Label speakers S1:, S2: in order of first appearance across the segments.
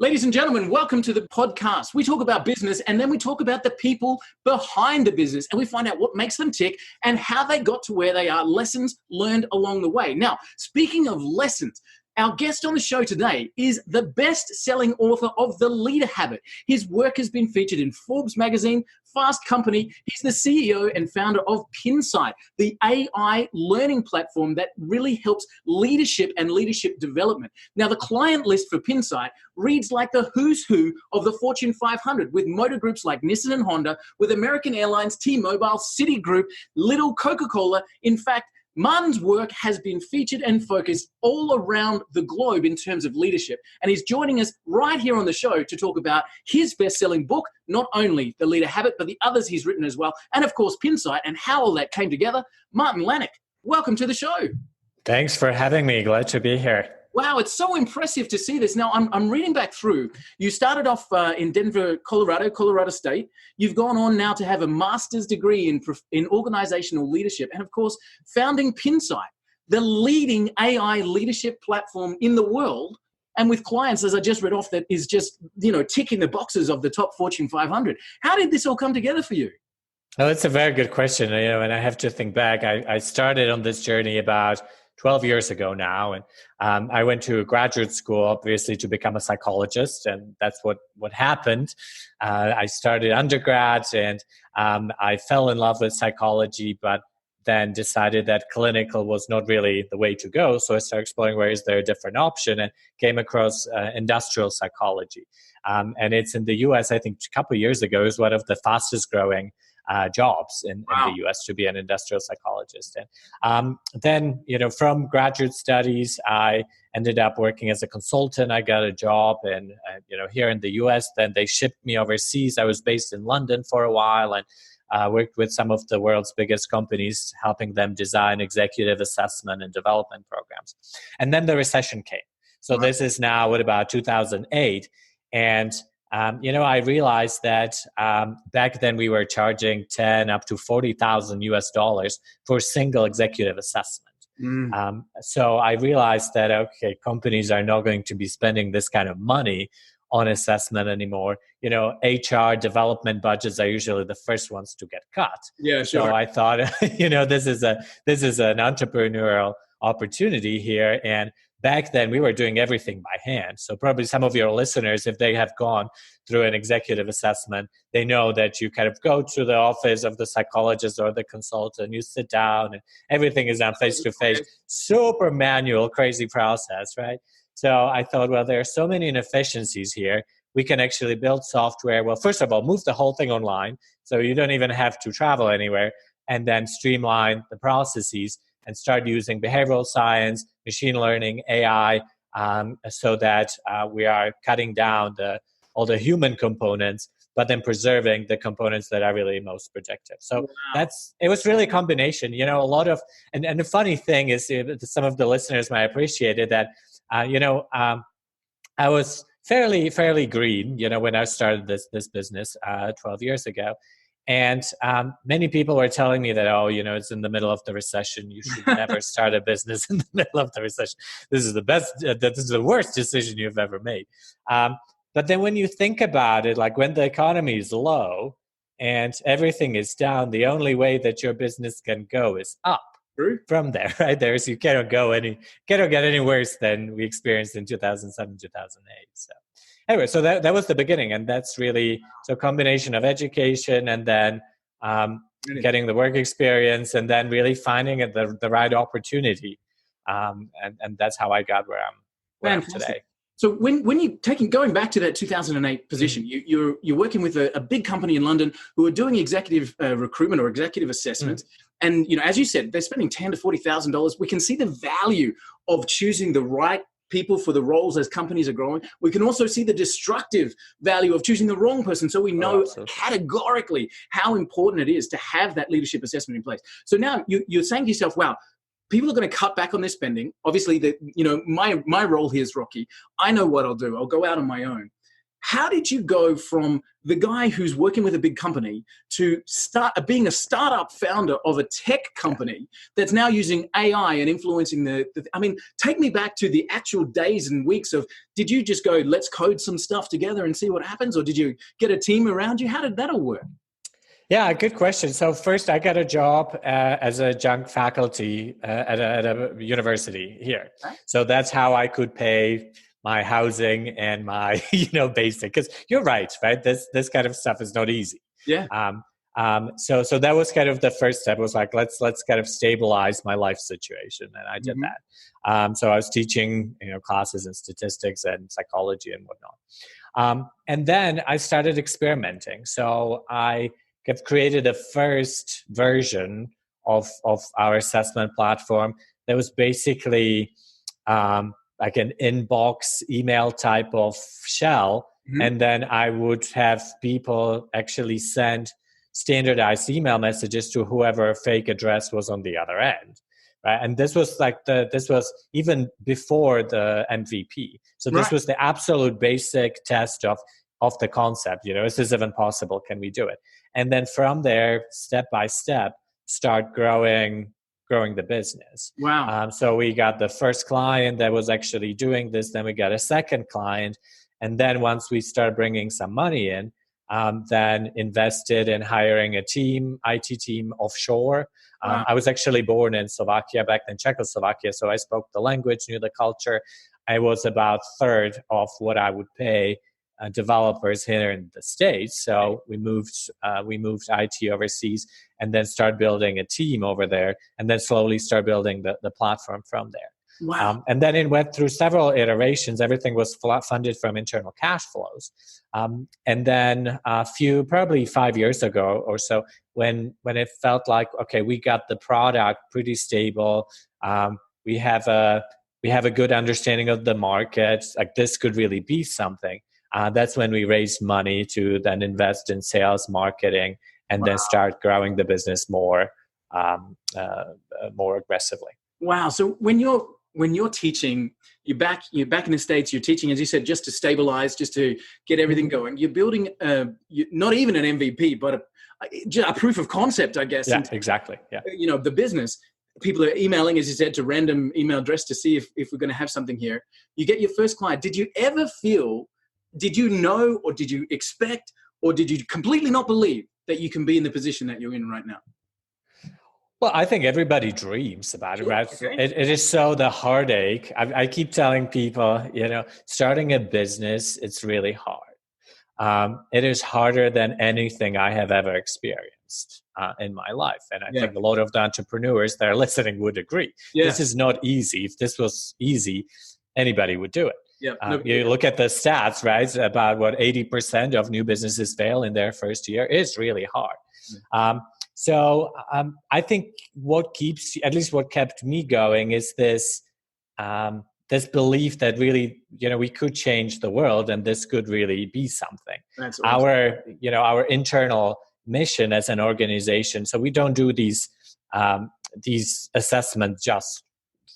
S1: Ladies and gentlemen, welcome to the podcast. We talk about business and then we talk about the people behind the business and we find out what makes them tick and how they got to where they are, lessons learned along the way. Now, speaking of lessons, our guest on the show today is the best-selling author of The Leader Habit. His work has been featured in Forbes magazine, Fast Company. He's the CEO and founder of Pinsight, the AI learning platform that really helps leadership and leadership development. Now, the client list for Pinsight reads like the who's who of the Fortune 500, with motor groups like Nissan and Honda, with American Airlines, T-Mobile, Citigroup, Little, Coca-Cola. In fact, Martin's work has been featured and focused all around the globe in terms of leadership. And he's joining us right here on the show to talk about his best-selling book, not only The Leader Habit, but the others he's written as well. And of course, Pinsight and how all that came together. Martin Lanik, welcome to the show.
S2: Thanks for having me. Glad to be here.
S1: Wow, it's so impressive to see this. Now, I'm reading back through. You started off in Denver, Colorado State. You've gone on now to have a master's degree in organizational leadership and, of course, founding Pinsight, the leading AI leadership platform in the world, and with clients, as I just read off, that is just, ticking the boxes of the top Fortune 500. How did this all come together for you?
S2: Oh, that's a very good question. And I have to think back. I started on this journey about 12 years ago now. And I went to graduate school, obviously, to become a psychologist. And that's what happened. I started undergrad and I fell in love with psychology, but then decided that clinical was not really the way to go. So I started exploring where is there a different option and came across industrial psychology. And it's in the US, I think a couple of years ago, is one of the fastest growing jobs in the US to be an industrial psychologist. And then, from graduate studies, I ended up working as a consultant. I got a job here in the US. Then they shipped me overseas. I was based in London for a while and worked with some of the world's biggest companies, helping them design executive assessment and development programs. And then the recession came. So this is now about 2008. And I realized that back then we were charging 10 up to 40,000 US dollars for a single executive assessment. So I realized that, okay, companies are not going to be spending this kind of money on assessment anymore. HR development budgets are usually the first ones to get cut.
S1: Yeah, sure.
S2: So I thought, this is an entrepreneurial opportunity here. And back then, we were doing everything by hand. So probably some of your listeners, if they have gone through an executive assessment, they know that you kind of go to the office of the psychologist or the consultant, you sit down, and everything is done face-to-face. Super manual, crazy process, right? So I thought, well, there are so many inefficiencies here. We can actually build software. Well, first of all, move the whole thing online, so you don't even have to travel anywhere, and then streamline the processes and start using behavioral science, machine learning, AI, so that we are cutting down all the human components, but then preserving the components that are really most predictive. So it was really a combination. A lot of, and the funny thing is, some of the listeners might appreciate it, that I was fairly green, when I started this business 12 years ago. And many people were telling me that, it's in the middle of the recession. You should never start a business in the middle of the recession. This is the worst decision you've ever made. But then when you think about it, like when the economy is low and everything is down, the only way that your business can go is up from there, right? You cannot get any worse than we experienced in 2007, 2008. So. Anyway, so that was the beginning, and that's really a combination of education and then getting the work experience and then really finding the right opportunity, and that's how I got where I'm today.
S1: So when you going back to that 2008 position, you're working with a big company in London who are doing executive recruitment or executive assessments, and as you said, they're spending $10,000 to $40,000. We can see the value of choosing the right people for the roles as companies are growing. We can also see the destructive value of choosing the wrong person. So we know categorically how important it is to have that leadership assessment in place. So now you're saying to yourself, wow, people are going to cut back on their spending. Obviously, my role here is Rocky. I know what I'll do. I'll go out on my own. How did you go from the guy who's working with a big company to being a startup founder of a tech company that's now using AI and influencing I mean, take me back to the actual days and weeks of, did you just go, let's code some stuff together and see what happens? Or did you get a team around you? How did that all work?
S2: Yeah, good question. So first, I got a job as a adjunct faculty at a university here.
S1: Okay.
S2: So that's how I could pay my housing and my basic. Because you're right? This kind of stuff is not easy.
S1: Yeah.
S2: So that was kind of the first step. It was like let's kind of stabilize my life situation, and I did that. So I was teaching classes in statistics and psychology and whatnot. And then I started experimenting. So I have created a first version of our assessment platform that was basically like an inbox email type of shell. Mm-hmm. And then I would have people actually send standardized email messages to whoever fake address was on the other end. Right? And this was this was even before the MVP. So this was the absolute basic test of the concept. Is this even possible? Can we do it? And then from there, step by step, start growing the business.
S1: Wow.
S2: So we got the first client that was actually doing this. Then we got a second client. And then once we start bringing some money in, then invested in hiring a IT team offshore.
S1: Wow.
S2: I was actually born in Slovakia, back then Czechoslovakia. So I spoke the language, knew the culture. I was about third of what I would pay developers here in the States. So we moved IT overseas and then start building a team over there and then slowly start building the platform from there.
S1: Wow.
S2: And then it went through several iterations. Everything was funded from internal cash flows. And then probably 5 years ago or so, when it felt like, okay, we got the product pretty stable. We have a good understanding of the market. Like this could really be something. That's when we raised money to then invest in sales, marketing, and then start growing the business more aggressively.
S1: Wow! So when you're teaching, you're back in the States. You're teaching, as you said, just to stabilize, just to get everything going. You're building not even an MVP, but a proof of concept, I guess.
S2: Yeah, exactly. Yeah.
S1: The business. People are emailing, as you said, to random email address to see if we're going to have something here. You get your first client. Did you know, or did you expect, or did you completely not believe that you can be in the position that you're in right now?
S2: Well, I think everybody dreams about it, right?
S1: Okay.
S2: It is so the heartache. I keep telling people, starting a business, it's really hard. It is harder than anything I have ever experienced in my life. And I think a lot of the entrepreneurs that are listening would agree. Yeah. This is not easy. If this was easy, anybody would do it.
S1: Yeah,
S2: you look at the stats, right? About 80% of new businesses fail in their first year. It's really hard. So I think what kept me going is this belief that really, we could change the world and this could really be something.
S1: That's awesome.
S2: Our internal mission as an organization. So we don't do these assessments just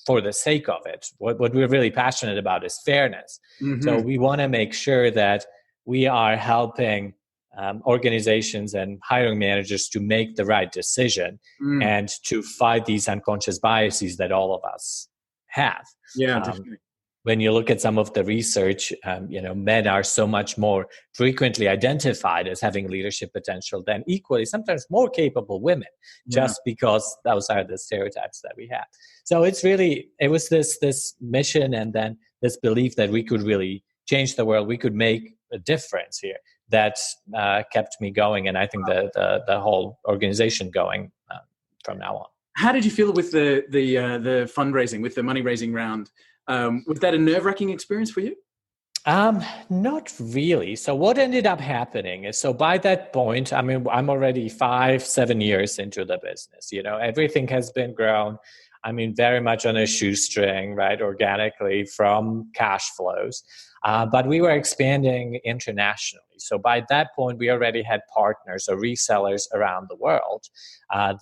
S2: for the sake of it. What we're really passionate about is fairness. Mm-hmm. So we want to make sure that we are helping organizations and hiring managers to make the right decision and to fight these unconscious biases that all of us have.
S1: Yeah, definitely.
S2: When you look at some of the research, men are so much more frequently identified as having leadership potential than equally, sometimes more capable women, just because those are the stereotypes that we have. So it was this mission and then this belief that we could really change the world, we could make a difference here that kept me going. And I think the whole organization going from now on.
S1: How did you feel with the fundraising, with the money raising round? Was that a nerve-wracking experience for you?
S2: Not really. So what ended up happening is, so by that point, I'm already 5-7 years into the business. Everything has been grown. Very much on a shoestring, right? Organically from cash flows. But we were expanding internationally. So by that point, we already had partners or resellers around the world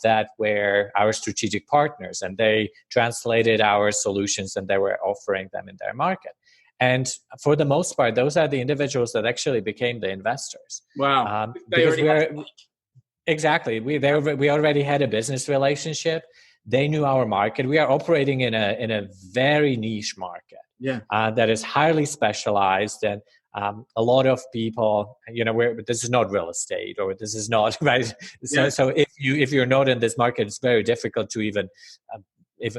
S2: that were our strategic partners, and they translated our solutions and they were offering them in their market. And for the most part, those are the individuals that actually became the investors.
S1: Wow.
S2: Because exactly, we already had a business relationship. They knew our market. We are operating in a very niche market.
S1: Yeah.
S2: That is highly specialized, and a lot of people, this is not real estate, or this is not right. So if you're not in this market, it's very difficult to even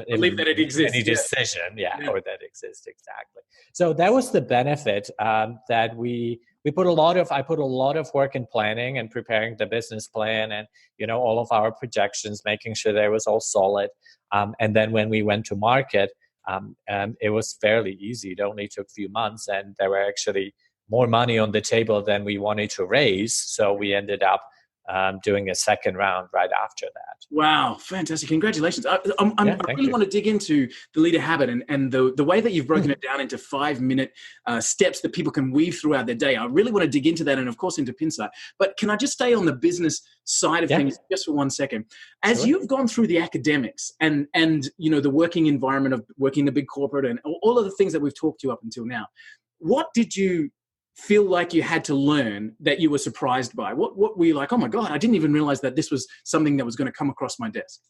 S1: believe that it exists.
S2: Any decision, or that exists, exactly. So that was the benefit, that I put a lot of work in planning and preparing the business plan, and all of our projections, making sure that it was all solid. And then when we went to market, it was fairly easy. It only took a few months, and there were actually more money on the table than we wanted to raise. So we ended up doing a second round right after that.
S1: Wow, fantastic. Congratulations. I really want to dig into the leader habit and the way that you've broken it down into 5-minute steps that people can weave throughout their day. I really want to dig into that, and of course into Pinsight. But can I just stay on the business side of things just for 1 second? As you've gone through the academics and the working environment of working in a big corporate and all of the things that we've talked to up until now, what did you feel like you had to learn that you were surprised by? What were you like, oh my God, I didn't even realize that this was something that was going to come across my desk?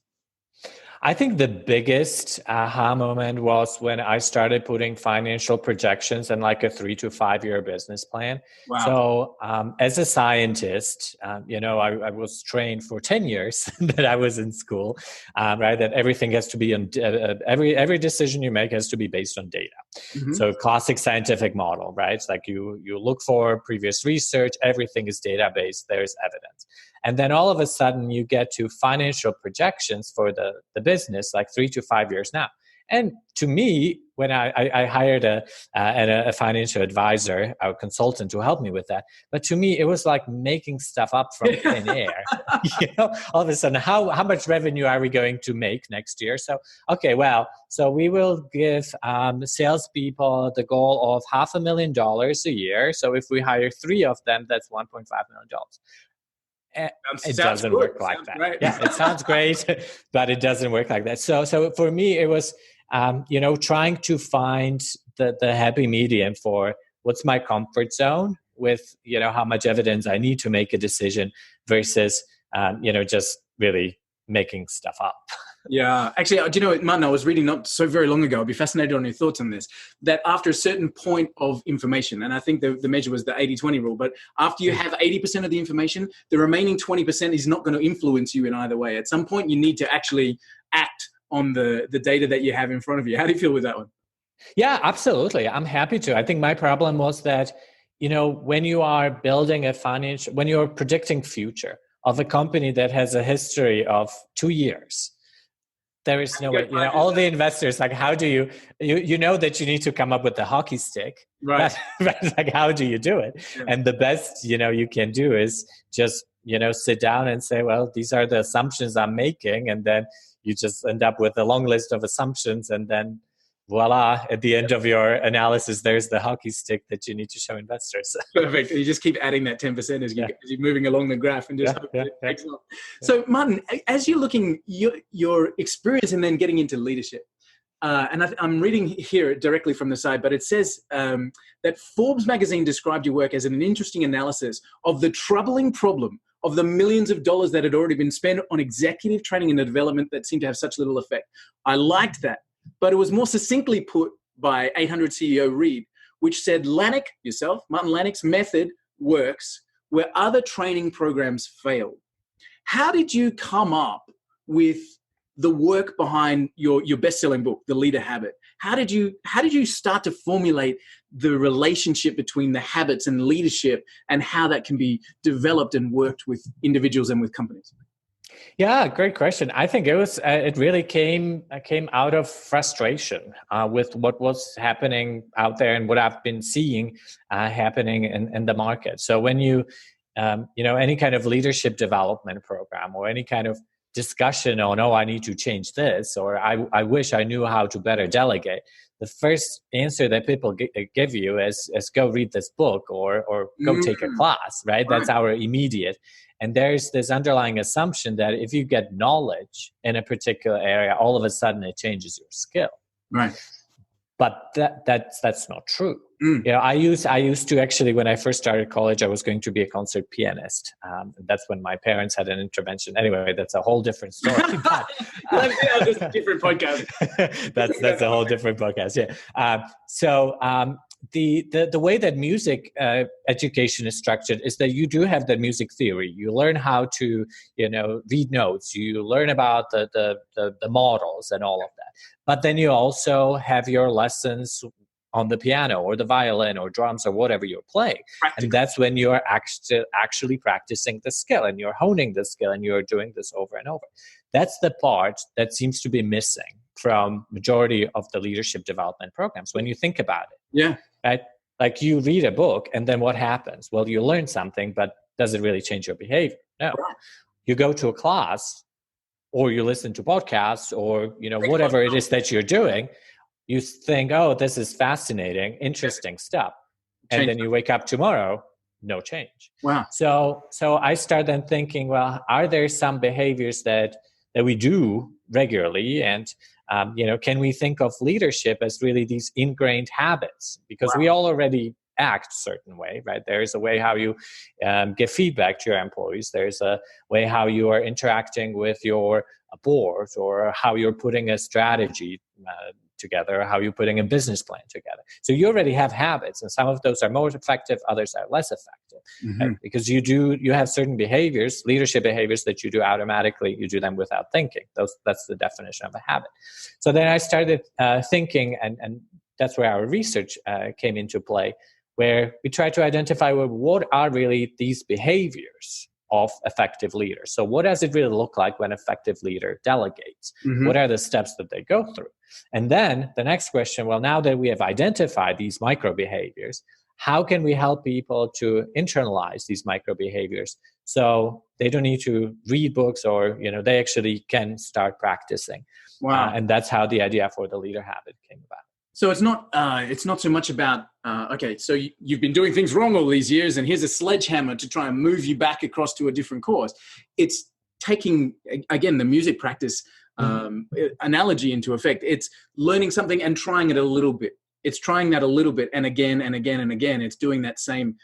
S2: I think the biggest aha moment was when I started putting financial projections and like a 3 to 5 year business plan.
S1: Wow.
S2: So as a scientist, I was trained for 10 years that I was in school, right? That everything has to be on every decision you make has to be based on data. Mm-hmm. So classic scientific model, right? It's like you look for previous research, everything is data-based, there's evidence. And then all of a sudden you get to financial projections for the business, like 3 to 5 years now. And to me, when I hired a financial advisor, a consultant to help me with that, but to me, it was like making stuff up from thin air. All of a sudden, how much revenue are we going to make next year? So, so we will give salespeople the goal of $500,000 a year. So if we hire 3 of them, that's $1.5 million. It doesn't work like that. Right. Yeah, it sounds great, but it doesn't work like that. So for me, it was, trying to find the happy medium for what's my comfort zone with, how much evidence I need to make a decision versus, just really making stuff up.
S1: Yeah. Actually, Martin, I was reading not so very long ago, I'd be fascinated on your thoughts on this, that after a certain point of information, and I think the measure was the 80-20 rule, but after you have 80% of the information, the remaining 20% is not going to influence you in either way. At some point, you need to actually act on the data that you have in front of you. How do you feel with that one?
S2: Yeah, absolutely. I'm happy to. I think my problem was that, when you are building when you're predicting future of a company that has a history of 2 years, there is no way, all the investors, like, how do you know that you need to come up with the hockey stick,
S1: right?
S2: But like, how do you do it? Yeah. And the best, you can do is just, sit down and say, well, these are the assumptions I'm making. And then you just end up with a long list of assumptions. And then voila, at the end of your analysis, there's the hockey stick that you need to show investors.
S1: Perfect. You just keep adding that 10% as you're moving along the graph and just takes off. So Martin, as you're looking, your experience and then getting into leadership, and I'm reading here directly from the side, but it says that Forbes magazine described your work as an interesting analysis of the troubling problem of the millions of dollars that had already been spent on executive training and development that seemed to have such little effect. I liked that. But it was more succinctly put by 800 CEO Reed, which said Lanik, Martin Lanik's method works where other training programs fail. How did you come up with the work behind your best-selling book, The Leader Habit? How did you start to formulate the relationship between the habits and leadership and how that can be developed and worked with individuals and with companies?
S2: Yeah, great question. I think it was. It really came out of frustration with what was happening out there and what I've been seeing happening in the market. So when you, any kind of leadership development program or any kind of discussion on, I need to change this, or I wish I knew how to better delegate, the first answer that people give you is go read this book or go take a class, right? That's our immediate. And there's this underlying assumption that if you get knowledge in a particular area, all of a sudden it changes your skill.
S1: Right.
S2: But that's not true. I used to actually, when I first started college, I was going to be a concert pianist. That's when my parents had an intervention. Anyway, that's a whole different story.
S1: That's a different podcast.
S2: that's a whole different podcast. Yeah. The way that music education is structured is that you do have the music theory. You learn how to read notes. You learn about the models and all of that. But then you also have your lessons on the piano or the violin or drums or whatever you're playing. Practical. And that's when you're actually practicing the skill and you're honing the skill and you're doing this over and over. That's the part that seems to be missing from majority of the leadership development programs when you think about it.
S1: Yeah.
S2: Right? Like you read a book and then what happens? Well, you learn something, but does it really change your behavior? No. Right. You go to a class or you listen to podcasts or, whatever it is that you're doing, you think, oh, this is fascinating, interesting stuff. And then you wake up tomorrow, no change.
S1: Wow.
S2: So I start then thinking, well, are there some behaviors that we do regularly? And, can we think of leadership as really these ingrained habits? Because we all already act a certain way, right? There's a way how you give feedback to your employees. There's a way how you are interacting with your board or how you're putting a strategy together, how you're putting a business plan together. So you already have habits, and some of those are more effective, others are less effective, right? Because you have certain behaviors, leadership behaviors that you do automatically, you do them without thinking. That's the definition of a habit. So then I started thinking, and that's where our research came into play, where we try to identify what are really these behaviors of effective leaders. So what does it really look like when an effective leader delegates? What are the steps that they go through? And then the next question, well, now that we have identified these micro behaviors, how can we help people to internalize these micro behaviors so they don't need to read books or, they actually can start practicing?
S1: Wow.
S2: And that's how the idea for the leader habit came about.
S1: So it's not so much about, okay, so you've been doing things wrong all these years and here's a sledgehammer to try and move you back across to a different course. It's taking, again, the music practice analogy into effect. It's learning something and trying it a little bit. It's trying that a little bit and again and again and again. It's doing that same,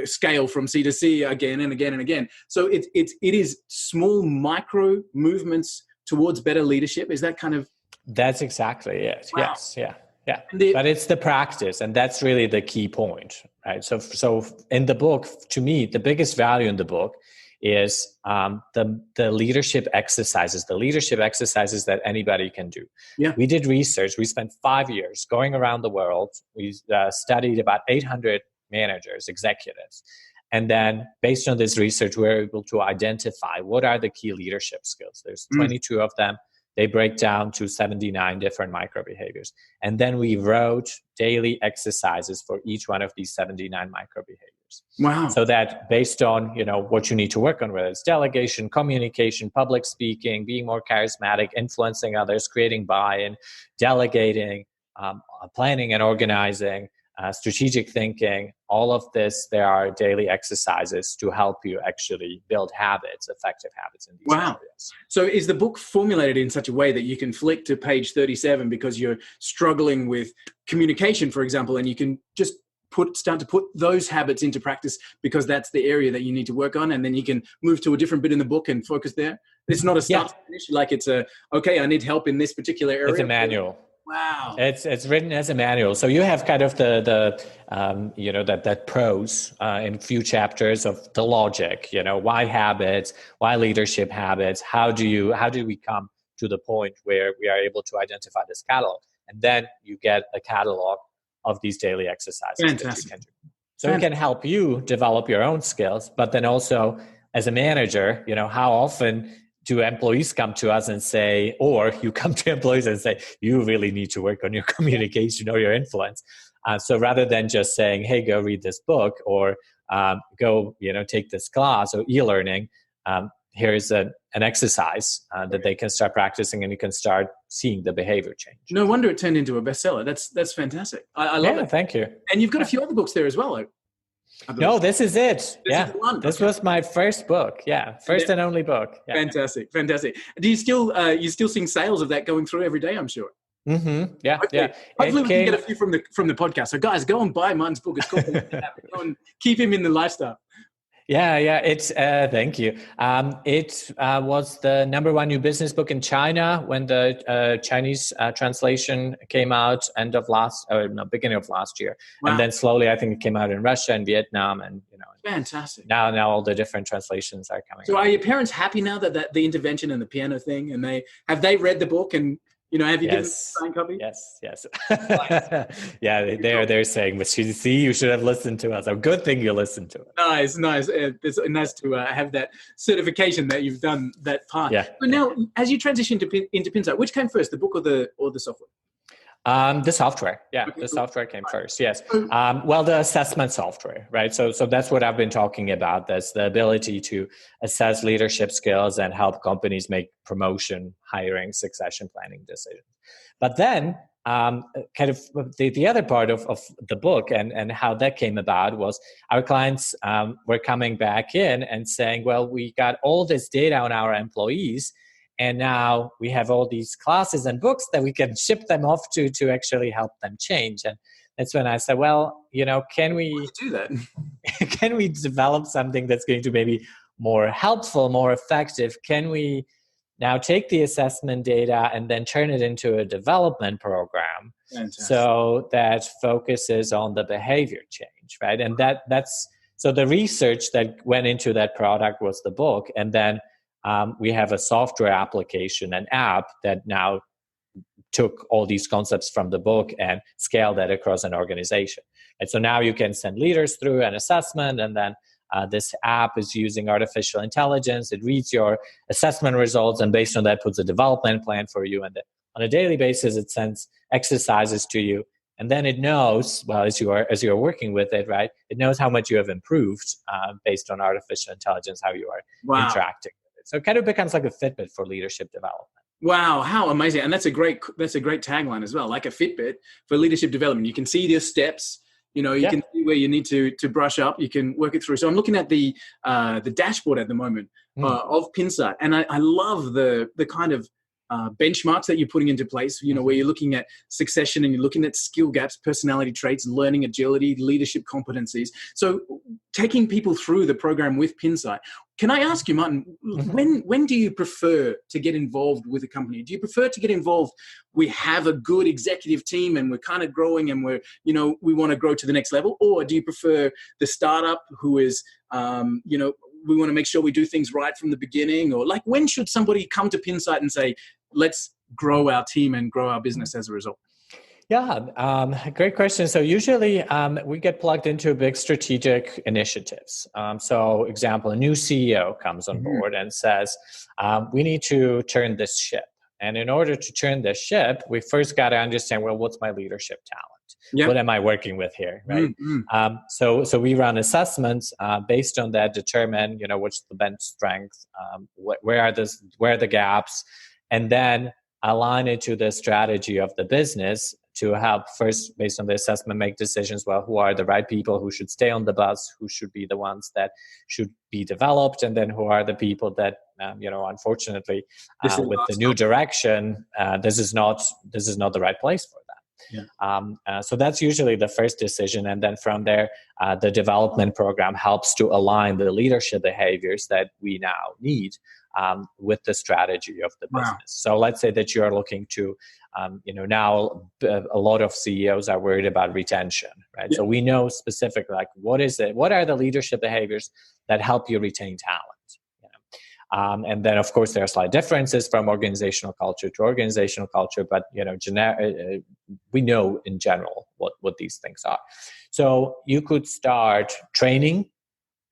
S1: scale from C to C again and again and again. So it is small micro movements towards better leadership. Is that kind of...
S2: That's exactly it.
S1: Wow.
S2: Yes. Yeah. But it's the practice, and that's really the key point, right? So in the book, to me, the biggest value in the book is the leadership exercises, that anybody can do.
S1: Yeah.
S2: We did research. We spent 5 years going around the world. We studied about 800 managers, executives. And then based on this research, we were able to identify what are the key leadership skills. There's 22 of them. They break down to 79 different micro behaviors. And then we wrote daily exercises for each one of these 79 micro behaviors.
S1: Wow.
S2: So that based on, what you need to work on, whether it's delegation, communication, public speaking, being more charismatic, influencing others, creating buy-in, delegating, planning and organizing, strategic thinking, all of this, there are daily exercises to help you actually build habits, effective habits in these areas.
S1: So is the book formulated in such a way that you can flick to page 37 because you're struggling with communication, for example, and you can just start to put those habits into practice because that's the area that you need to work on, and then you can move to a different bit in the book and focus there? It's not a start to finish, like it's I need help in this particular area.
S2: It's a manual.
S1: Wow.
S2: It's written as a manual. So you have kind of that prose in few chapters of the logic, why habits, why leadership habits, how do we come to the point where we are able to identify this catalog? And then you get a catalog of these daily exercises.
S1: Fantastic.
S2: That you can do. So it can help you develop your own skills, but then also as a manager, how often do employees come to us and say, or you come to employees and say, you really need to work on your communication or your influence. So rather than just saying, hey, go read this book or go, take this class or e-learning, here's an exercise that they can start practicing and you can start seeing the behavior change.
S1: No wonder it turned into a bestseller. That's fantastic. I love it.
S2: Thank you.
S1: And you've got a few other books there as well.
S2: No, this is it. This was my first book. First and only book.
S1: Fantastic. Do you still seeing sales of that going through every day? I'm sure.
S2: Mm-hmm. Yeah,
S1: Hopefully,
S2: yeah.
S1: hopefully
S2: It
S1: we can get
S2: came.
S1: a few from the podcast. So guys, go and buy Mun's book. It's called Go and keep him in the lifestyle.
S2: Yeah, yeah. It's thank you. It was the number one new business book in China when the Chinese translation came out beginning of last year, and
S1: Wow,
S2: then slowly I think it came out in Russia and Vietnam, and
S1: fantastic.
S2: now all the different translations are coming
S1: So
S2: out.
S1: are your parents happy now that the intervention and the piano thing, and they read the book, and have you given them a
S2: Yes,
S1: signed copy?
S2: yes.
S1: Nice.
S2: Yeah, they're saying, but you should have listened to us. A good thing you listened to it.
S1: Nice. It's nice to have that certification that you've done that part.
S2: Yeah.
S1: So now, as you transition into Pinsight, which came first, the book or the software?
S2: The software. Yeah,
S1: Okay,
S2: the
S1: cool.
S2: software came first. Yes.
S1: So-
S2: Well, the assessment software, right? So that's what I've been talking about. That's the ability to assess leadership skills and help companies make promotion, hiring, succession planning decisions. But then, kind of the other part of the book and how that came about was our clients were coming back in and saying, well, we got all this data on our employees, and now we have all these classes and books that we can ship them off to actually help them change. And that's when I said, well, can we
S1: do that?
S2: can we develop something that's going to maybe more helpful, more effective? Can we now take the assessment data and then turn it into a development program?
S1: Fantastic.
S2: So that focuses on the behavior change, right? And that's so the research that went into that product was the book, and then we have a software application, an app that now took all these concepts from the book and scaled that across an organization. And so now you can send leaders through an assessment, and then this app is using artificial intelligence. It reads your assessment results, and based on that, puts a development plan for you. And on a daily basis, it sends exercises to you. And then it knows, well, as you're working with it, right? It knows how much you have improved based on artificial intelligence, how you are interacting. So it kind of becomes like a Fitbit for leadership development.
S1: Wow, how amazing. And that's a great tagline as well, like a Fitbit for leadership development. You can see your steps, you can see where you need to brush up, you can work it through. So I'm looking at the dashboard at the moment of Pinsight, and I love the kind of benchmarks that you're putting into place, where you're looking at succession and you're looking at skill gaps, personality traits, learning agility, leadership competencies. So taking people through the program with Pinsight. Can I ask you, Martin, when do you prefer to get involved with a company? Do you prefer to get involved? We have a good executive team and we're kind of growing and we want to grow to the next level, or do you prefer the startup who is, we want to make sure we do things right from the beginning? Or like, when should somebody come to Pinsight and say, let's grow our team and grow our business as a result?
S2: Yeah, great question. So usually we get plugged into big strategic initiatives. So example, a new CEO comes on board and says, we need to turn this ship. And in order to turn this ship, we first got to understand, well, what's my leadership talent? Yep. What am I working with here, right? So we run assessments based on that, determine, what's the bench strength, where are the gaps, and then align it to the strategy of the business to help first, based on the assessment, make decisions. Well, who are the right people who should stay on the bus, who should be the ones that should be developed, and then who are the people that, unfortunately, with the new direction, this is not the right place for them. Yeah. So that's usually the first decision, and then from there, the development program helps to align the leadership behaviors that we now need with the strategy of the business. Wow. So let's say that you are looking to, now a lot of CEOs are worried about retention, right? Yeah. So we know specifically, like, what are the leadership behaviors that help you retain talent? And then, of course, there are slight differences from organizational culture to organizational culture, but we know in general what these things are. So you could start training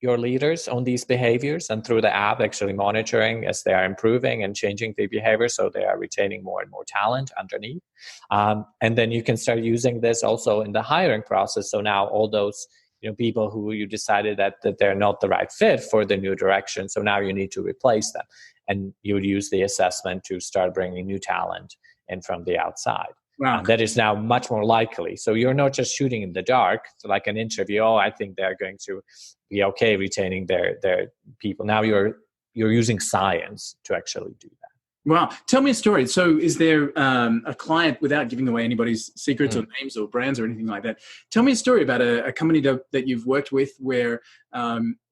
S2: your leaders on these behaviors, and through the app actually monitoring as they are improving and changing the behavior, so they are retaining more and more talent underneath. And then you can start using this also in the hiring process. So now all those people who you decided that they're not the right fit for the new direction, so now you need to replace them, and you would use the assessment to start bringing new talent in from the outside. Wow. That is now much more likely. So you're not just shooting in the dark, like an interview. Oh, I think they're going to be okay retaining their people. Now you're using science to actually do that.
S1: Wow. Tell me a story. So is there a client, without giving away anybody's secrets or names or brands or anything like that, tell me a story about a company that you've worked with where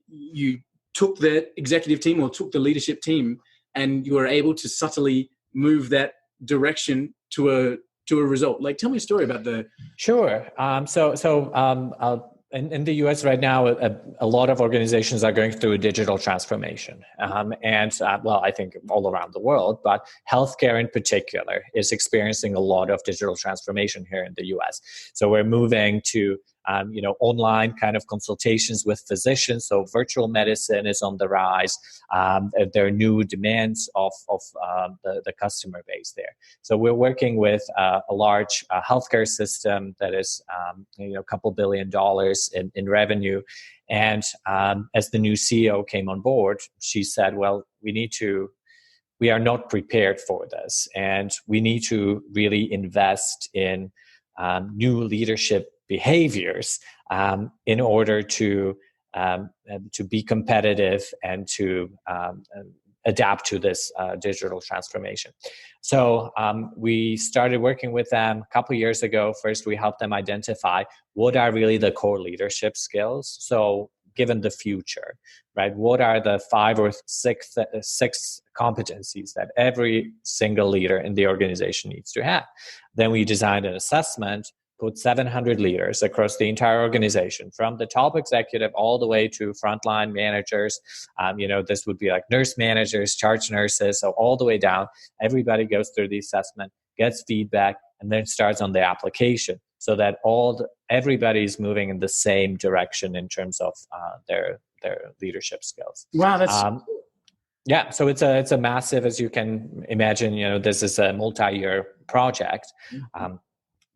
S1: you took the executive team or took the leadership team and you were able to subtly move that direction to a result. Like, tell me a story about the...
S2: Sure. In the US right now, a lot of organizations are going through a digital transformation. I think all around the world, but healthcare in particular is experiencing a lot of digital transformation here in the US. So we're moving to online kind of consultations with physicians. So virtual medicine is on the rise. There are new demands of the customer base there. So we're working with a large healthcare system that is a couple $2 billion in revenue. And as the new CEO came on board, she said, well, we are not prepared for this. And we need to really invest in new leadership behaviors in order to be competitive and to adapt to this digital transformation. So we started working with them a couple of years ago. First, we helped them identify what are really the core leadership skills. So given the future, right? What are the 5 or 6 competencies that every single leader in the organization needs to have? Then we designed an assessment, put 700 leaders across the entire organization, from the top executive all the way to frontline managers. This would be like nurse managers, charge nurses, so all the way down. Everybody goes through the assessment, gets feedback, and then starts on the application, so that everybody is moving in the same direction in terms of their leadership skills.
S1: Wow, that's
S2: yeah. So it's a massive, as you can imagine. This is a multi-year project.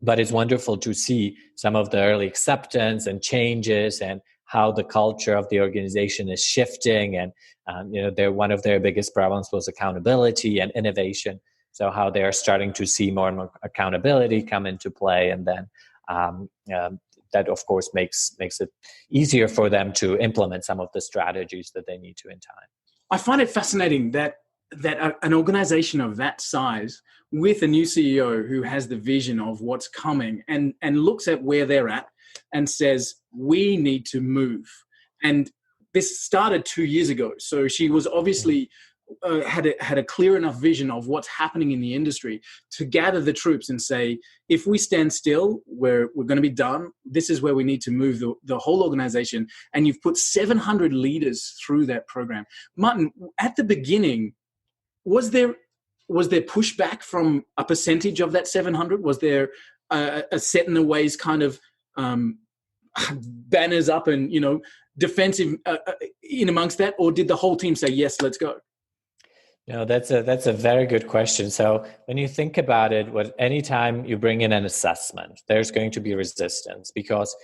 S2: But it's wonderful to see some of the early acceptance and changes and how the culture of the organization is shifting. And, one of their biggest problems was accountability and innovation. So how they are starting to see more and more accountability come into play. And then that, of course, makes it easier for them to implement some of the strategies that they need to in time.
S1: I find it fascinating that an organization of that size, with a new CEO who has the vision of what's coming and looks at where they're at and says, we need to move. And this started 2 years ago. So she was obviously had a clear enough vision of what's happening in the industry to gather the troops and say, if we stand still, we're going to be done. This is where we need to move the whole organization. And you've put 700 leaders through that program. Martin, at the beginning, was there pushback from a percentage of that 700? Was there a set in the ways kind of banners up and defensive in amongst that, or did the whole team say yes, let's go?
S2: No, that's a very good question. So when you think about it, anytime you bring in an assessment, there's going to be resistance, because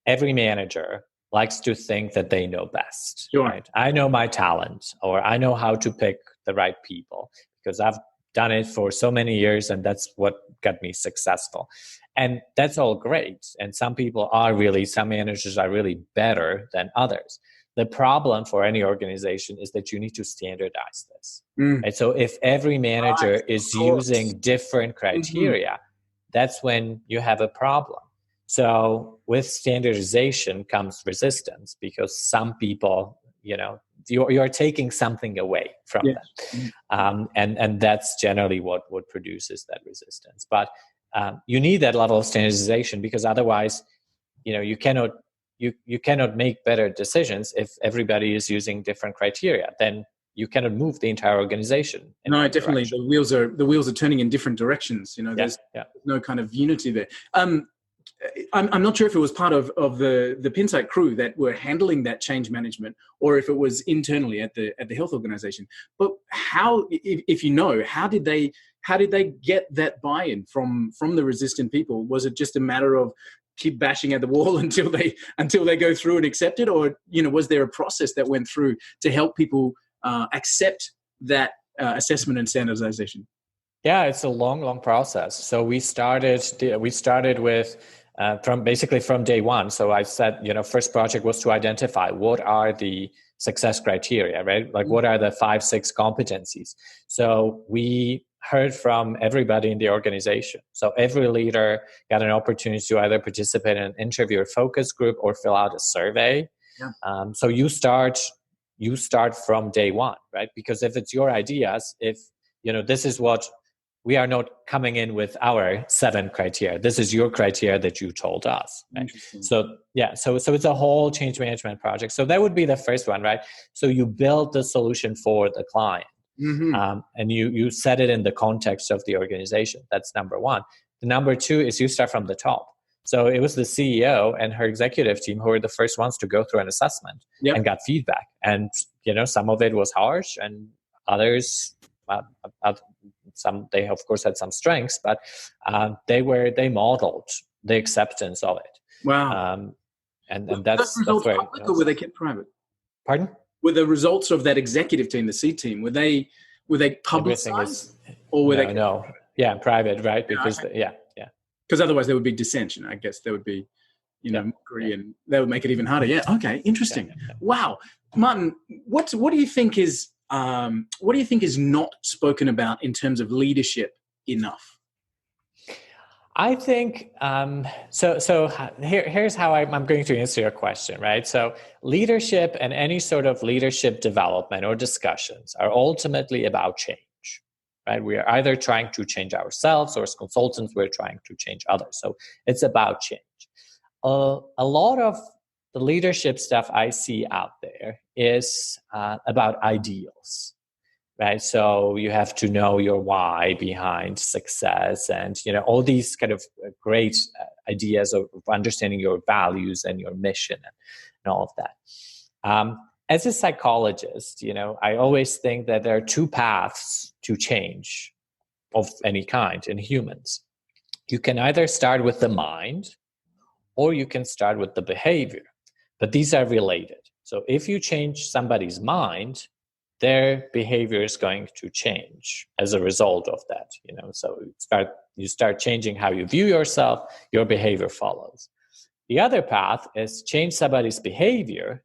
S2: every manager likes to think that they know best.
S1: Sure.
S2: Right? I know my talent, or I know how to pick the right people, because I've done it for so many years, and that's what got me successful. And that's all great. And some managers are really better than others. The problem for any organization is that you need to standardize this. And so if every manager is using different criteria, that's when you have a problem. So with standardization comes resistance, because some people, you're taking something away from them. And that's generally what produces that resistance. But you need that level of standardization, because otherwise, you cannot make better decisions if everybody is using different criteria. Then you cannot move the entire organization.
S1: No, definitely. The wheels are turning in different directions. There's no kind of unity there. I'm not sure if it was part of the Pinsight crew that were handling that change management, or if it was internally at the health organization. But how, if how did they get that buy-in from the resistant people? Was it just a matter of keep bashing at the wall until they go through and accept it, or was there a process that went through to help people accept that assessment and standardization?
S2: Yeah, it's a long process. So we started with from day one. So I said, first project was to identify what are the success criteria, right? Like what are the 5-6 competencies? So we heard from everybody in the organization. So every leader got an opportunity to either participate in an interview or focus group or fill out a survey. Yeah. So you start from day one, right? Because if it's your ideas, if this is what we are not coming in with our 7 criteria. This is your criteria that you told us. Right? So it's a whole change management project. So that would be the first one, right? So you build the solution for the client, and you set it in the context of the organization. That's number one. The number 2 is you start from the top. So it was the CEO and her executive team who were the first ones to go through an assessment and got feedback. And some of it was harsh, and others. They of course had some strengths, but they modeled the acceptance of it.
S1: Wow.
S2: And that's
S1: results
S2: where,
S1: public, or were they kept private?
S2: Pardon?
S1: Were the results of that executive team, the C team, were they publicized, or were they?
S2: No, yeah, private, right? Because
S1: because otherwise there would be dissension. I guess there would be, mockery, and that would make it even harder. Yeah. Okay. Interesting. Yeah. Wow, Martin, what do you think is not spoken about in terms of leadership enough?
S2: I think so. Here's how I'm going to answer your question, right? So leadership and any sort of leadership development or discussions are ultimately about change, right? We are either trying to change ourselves, or as consultants, we're trying to change others. So it's about change. A lot of the leadership stuff I see out there is about ideals, right? So you have to know your why behind success, and all these kind of great ideas of understanding your values and your mission and all of that. As a psychologist, I always think that there are 2 paths to change of any kind in humans. You can either start with the mind, or you can start with the behavior. But these are related. So if you change somebody's mind, their behavior is going to change as a result of that. So you start changing how you view yourself, your behavior follows. The other path is change somebody's behavior,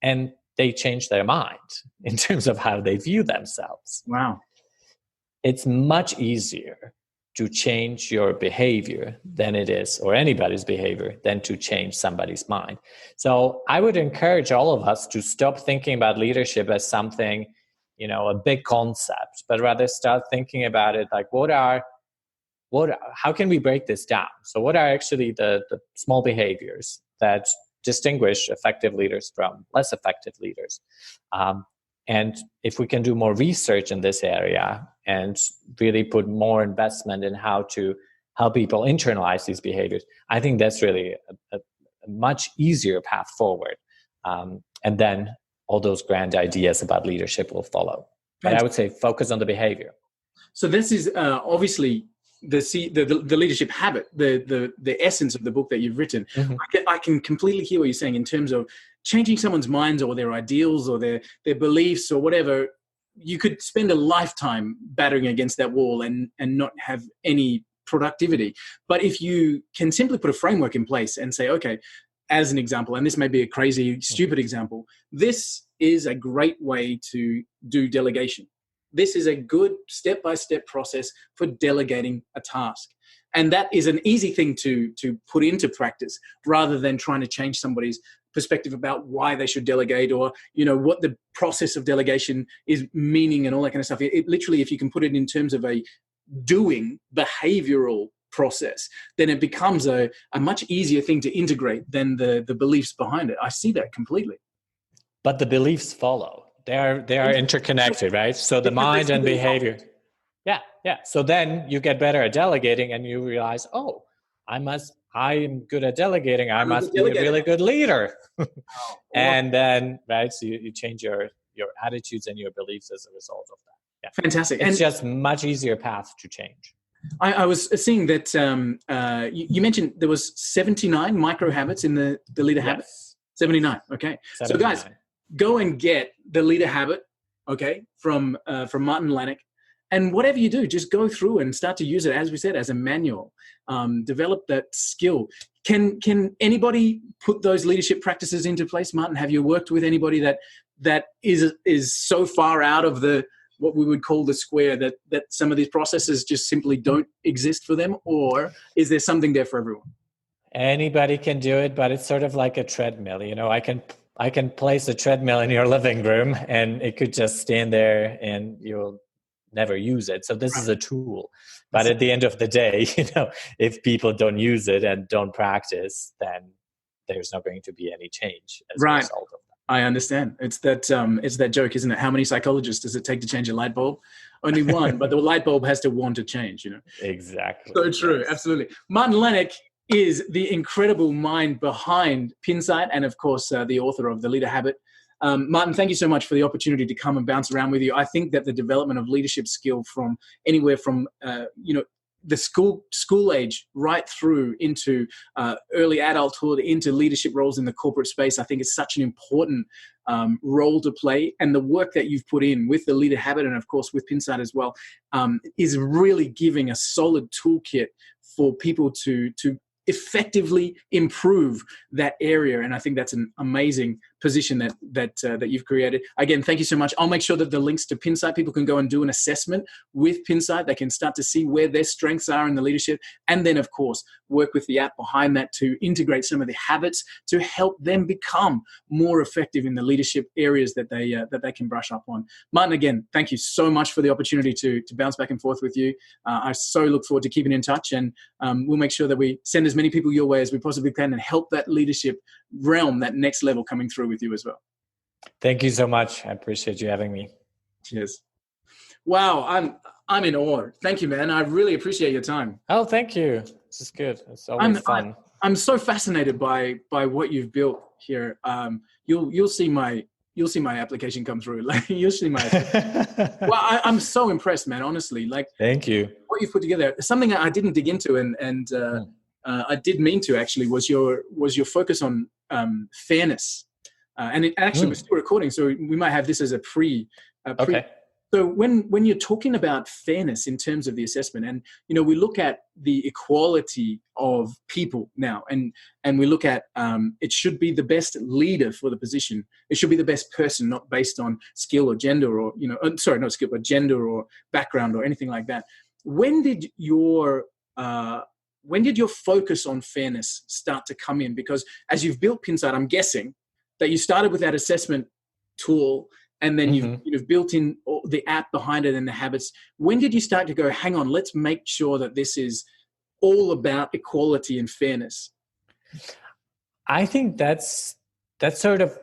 S2: and they change their mind in terms of how they view themselves.
S1: Wow.
S2: It's much easier to change your behavior than it is, or anybody's behavior, than to change somebody's mind. So I would encourage all of us to stop thinking about leadership as something, a big concept, but rather start thinking about it like, how can we break this down? So what are actually the small behaviors that distinguish effective leaders from less effective leaders? And if we can do more research in this area and really put more investment in how to help people internalize these behaviors, I think that's really a much easier path forward. And then all those grand ideas about leadership will follow. But I would say focus on the behavior.
S1: So this is obviously the leadership habit, the essence of the book that you've written. Mm-hmm. I can completely hear what you're saying in terms of changing someone's minds or their ideals or their beliefs or whatever. You could spend a lifetime battering against that wall and not have any productivity. But if you can simply put a framework in place and say, okay, as an example, and this may be a crazy, stupid example, this is a great way to do delegation. This is a good step-by-step process for delegating a task. And that is an easy thing to put into practice rather than trying to change somebody's perspective about why they should delegate or, what the process of delegation is meaning and all that kind of stuff. It literally, if you can put it in terms of a doing behavioral process, then it becomes a much easier thing to integrate than the beliefs behind it. I see that completely.
S2: But the beliefs follow. They are interconnected, right? So the mind and behavior. Yeah. So then you get better at delegating and you realize, I am good at delegating. I must be a really good leader. And then, right, so you change your attitudes and your beliefs as a result of that. Yeah.
S1: Fantastic.
S2: It's just much easier path to change.
S1: I was seeing that you mentioned there was 79 micro habits in the leader habit. 79. Okay. 79. So guys, go and get the leader habit, okay, from Martin Lanik, And whatever you do, just go through and start to use it, as we said, as a manual. Develop that skill. Can anybody put those leadership practices into place, Martin? Have you worked with anybody that is so far out of the what we would call the square that some of these processes just simply don't exist for them? Or is there something there for everyone?
S2: Anybody can do it, but it's sort of like a treadmill. I can place a treadmill in your living room and it could just stand there and you'll never use it. So this is a tool. But at the end of the day, if people don't use it and don't practice, then there's not going to be any change as a result of that.
S1: I understand. It's that joke, isn't it? How many psychologists does it take to change a light bulb? Only one, but the light bulb has to want to change,
S2: Exactly.
S1: So true. Yes. Absolutely. Martin Lanik is the incredible mind behind Pinsight and, of course, the author of The Leader Habit. Martin, thank you so much for the opportunity to come and bounce around with you. I think that the development of leadership skill from anywhere from, the school age right through into early adulthood, into leadership roles in the corporate space, I think is such an important role to play. And the work that you've put in with the Leader Habit and, of course, with Pinsight as well, is really giving a solid toolkit for people to effectively improve that area. And I think that's an amazing position that you've created. Again, thank you so much. I'll make sure that the links to Pinsight, people can go and do an assessment with Pinsight. They can start to see where their strengths are in the leadership. And then, of course, work with the app behind that to integrate some of the habits to help them become more effective in the leadership areas that they can brush up on. Martin, again, thank you so much for the opportunity to bounce back and forth with you. I so look forward to keeping in touch, and we'll make sure that we send as many people your way as we possibly can and help that leadership realm, that next level, coming through with you as well.
S2: Thank you so much. I appreciate you having me.
S1: Cheers. Wow, I'm in awe. Thank you, man. I really appreciate your time.
S2: Oh, thank you. This is good. It's always fun.
S1: I'm so fascinated by what you've built here. You'll see my application come through. Like, you'll see my. Well, I'm so impressed, man. Honestly, like.
S2: Thank you.
S1: What you've put together. Something that I didn't dig into, and I did mean to actually, was your focus on fairness. And it actually was still recording, so we might have this as a pre.
S2: Okay.
S1: So when you're talking about fairness in terms of the assessment, and we look at the equality of people now, and we look at it should be the best leader for the position. It should be the best person, not based on skill or gender, or not skill, but gender or background or anything like that. When did your focus on fairness start to come in? Because as you've built Pinsight, I'm guessing that you started with that assessment tool, and then you've built in the app behind it and the habits. When did you start to go, hang on, let's make sure that this is all about equality and fairness?
S2: I think that's sort of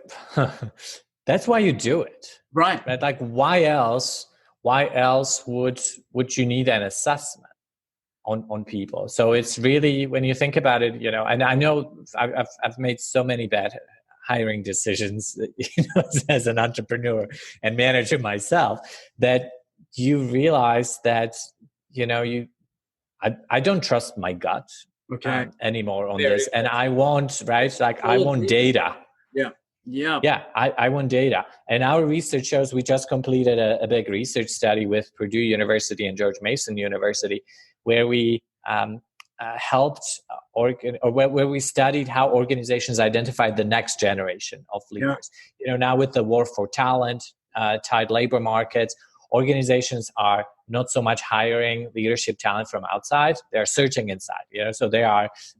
S2: that's why you do it,
S1: right?
S2: Like, why else would you need an assessment on people? So it's really, when you think about it, and I know I've made so many bad hiring decisions, as an entrepreneur and manager myself, that you realize that, I don't trust my gut anymore on this. And I want, I want data.
S1: Yeah.
S2: I want data. And our research shows, we just completed a big research study with Purdue University and George Mason University, where we helped where we studied how organizations identified the next generation of leaders. Now with the war for talent, tight labor markets, organizations are not so much hiring leadership talent from outside, they're searching inside. So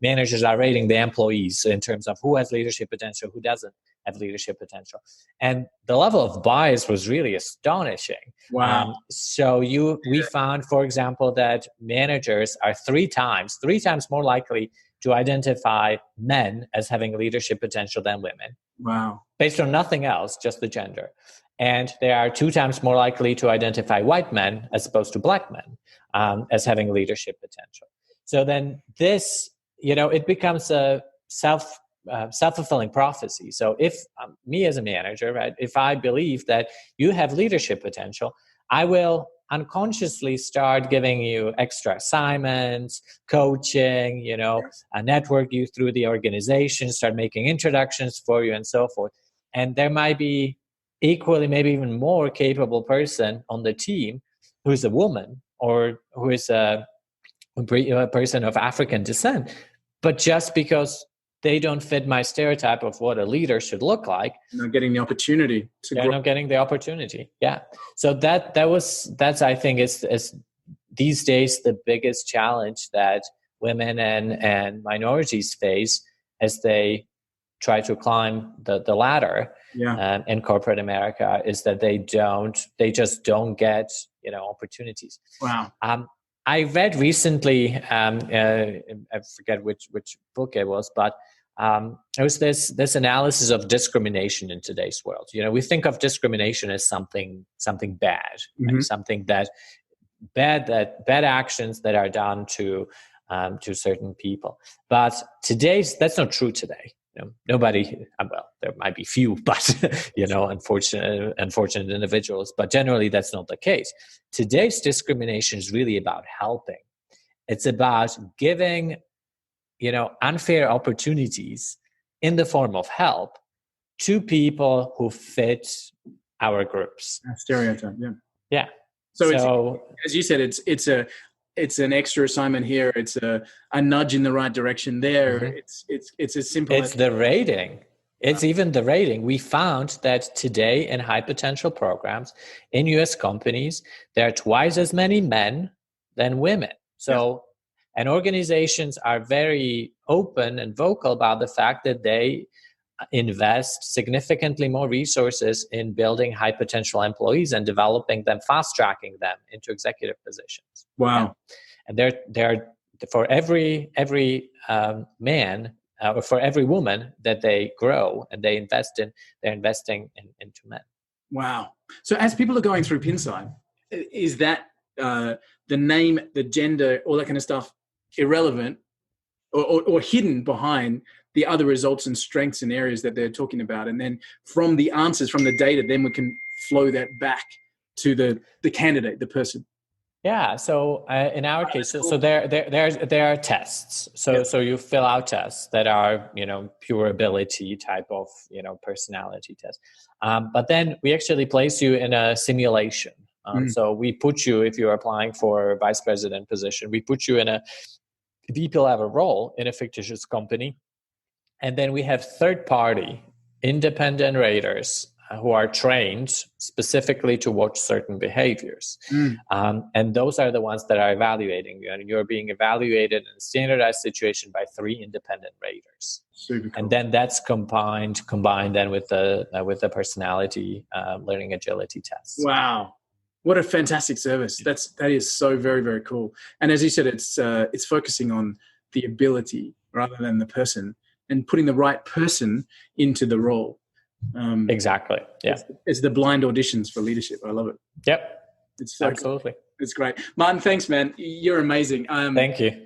S2: managers are rating the employees in terms of who has leadership potential, who doesn't have leadership potential. And the level of bias was really astonishing.
S1: Wow.
S2: We found, for example, that managers are three times more likely to identify men as having leadership potential than women.
S1: Wow.
S2: Based on nothing else, just the gender. And they are 2 times more likely to identify white men as opposed to black men as having leadership potential. So then this, it becomes a self-fulfilling prophecy. So if me as a manager, right, if I believe that you have leadership potential, I will unconsciously start giving you extra assignments, coaching, network you through the organization, start making introductions for you and so forth. And there might be equally, maybe even more capable person on the team who's a woman or who is a person of African descent, but just because they don't fit my stereotype of what a leader should look like,
S1: not getting the opportunity to
S2: they're
S1: grow.
S2: not getting the opportunity. Yeah. So that's I think is these days the biggest challenge that women and minorities face as they try to climb the ladder in corporate America, is that they just don't get opportunities.
S1: Wow.
S2: I read recently, I forget which book it was, but there was this analysis of discrimination in today's world. We think of discrimination as something bad, right? Something that bad actions that are done to certain people. But that's not true today. Nobody, well, there might be few, but unfortunate individuals, but generally that's not the case. Today's discrimination is really about helping. It's about giving, unfair opportunities in the form of help to people who fit our groups.
S1: Stereotype, yeah.
S2: Yeah.
S1: So as you said, it's an extra assignment here. It's a nudge in the right direction there. Mm-hmm. It's as simple as
S2: the rating. It's even the rating. We found that today in high potential programs in US companies, there are twice as many men than women. So, and organizations are very open and vocal about the fact that they invest significantly more resources in building high potential employees and developing them, fast tracking them into executive positions.
S1: Wow.
S2: And they're for every man or for every woman that they grow and they invest in, they're investing into men.
S1: Wow. So as people are going through Pinsight, is that the name, the gender, all that kind of stuff irrelevant or hidden behind the other results and strengths and areas that they're talking about? And then from the answers, from the data, then we can flow that back to the candidate, the person.
S2: Yeah. So in our case, so there are tests. So you fill out tests that are, pure ability type of, personality test. But then we actually place you in a simulation. So we put you, if you're applying for a vice president position, we put you in a VP level role in a fictitious company. And then we have third-party independent raters who are trained specifically to watch certain behaviors. And those are the ones that are evaluating you. And you're being evaluated in a standardized situation by 3 independent raters.
S1: Super cool.
S2: And then that's combined then with the personality learning agility test.
S1: Wow. What a fantastic service. That is so very, very cool. And as you said, it's focusing on the ability rather than the person, and putting the right person into the role.
S2: Exactly. Yeah.
S1: It's the blind auditions for leadership. I love it.
S2: Yep.
S1: It's so
S2: absolutely.
S1: Cool. It's great. Martin, thanks, man. You're amazing.
S2: Thank you.